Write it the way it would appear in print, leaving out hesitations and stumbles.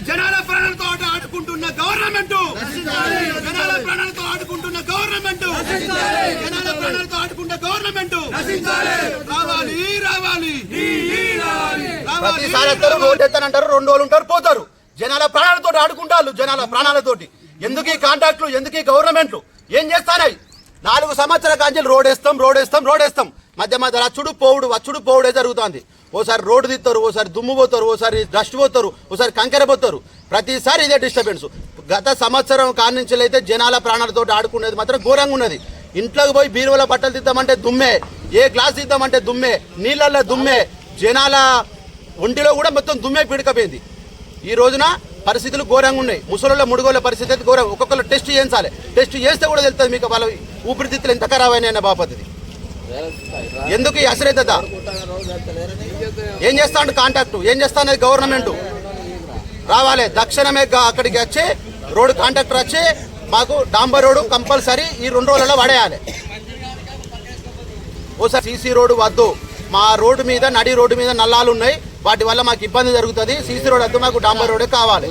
జనాల ప్రాణాలతో ఆడుకుంటున్న గవర్నమెంట్, జనాల ప్రాణాలతో ఆడుకుంటున్న గవర్నమెంట్, జనాల ప్రాణాలతో ఆడుకున్న గవర్నమెంట్ రావాలి రావాలి. ప్రతిసారి రోడ్డు ఎత్తానంటారు, 2 రోజులు ఉంటారు పోతారు. జనాల ప్రాణాలతో ఆడుకుంటారు, జనాల ప్రాణాలతోటి. ఎందుకు ఈ కాంట్రాక్టులు, ఎందుకు ఈ గవర్నమెంట్లు ఏం చేస్తానాయి? 4 సంవత్సరాల కాంచెలు రోడ్ వేస్తాం మధ్య మధ్య వచ్చుడు పోవుడే జరుగుతుంది. ఓసారి రోడ్డు తీస్తారు, ఓసారి దుమ్ము పోతారు, ఓసారి డస్ట్ పోతారు, ఓసారి కంకెర పోతారు. ప్రతిసారి ఇదే డిస్టర్బెన్స్. గత సంవత్సరం కానించి అయితే జనాల ప్రాణాలతో ఆడుకునేది మాత్రం ఘోరంగా ఉన్నది. ఇంట్లోకి పోయి బీరువల బట్టలు తీద్దామంటే దుమ్మే, ఏ గ్లాస్ తీద్దామంటే దుమ్మే, నీళ్ళల్లో దుమ్మే, జనాల ఒంటిలో కూడా మొత్తం దుమ్మే పీడకపోయింది. ఈ రోజున పరిస్థితులు ఘోరంగా ఉన్నాయి. ముసలిలో ముడుగోళ్ళ పరిస్థితి అయితే ఘోరం. ఒక్కొక్కరు టెస్ట్ చేయించాలి. టెస్ట్ చేస్తే కూడా తెలుస్తుంది మీకు వాళ్ళ ఊపిరితిత్తులు ఎంత ఖరాబ్ అయినా బాపతి. ఎందుకు ఈ అశ్రద్ధత? ఏం చేస్తా అంటే కాంట్రాక్టు, ఏం చేస్తా అనేది గవర్నమెంట్ రావాలి. తక్షణమే అక్కడికి వచ్చి రోడ్డు కాంట్రాక్టర్ వచ్చి మాకు డాంబర్ రోడ్డు కంపల్సరీ ఈ 2 రోజులలో పడేయాలి. ఓసారి సీసీ రోడ్డు వద్దు, మా రోడ్డు మీద నడి రోడ్డు మీద నల్లాలు ఉన్నాయి, వాటి వల్ల మాకు ఇబ్బంది జరుగుతుంది. సీసీ రోడ్ వద్దు, మాకు డాంబర్ రోడ్డే కావాలి.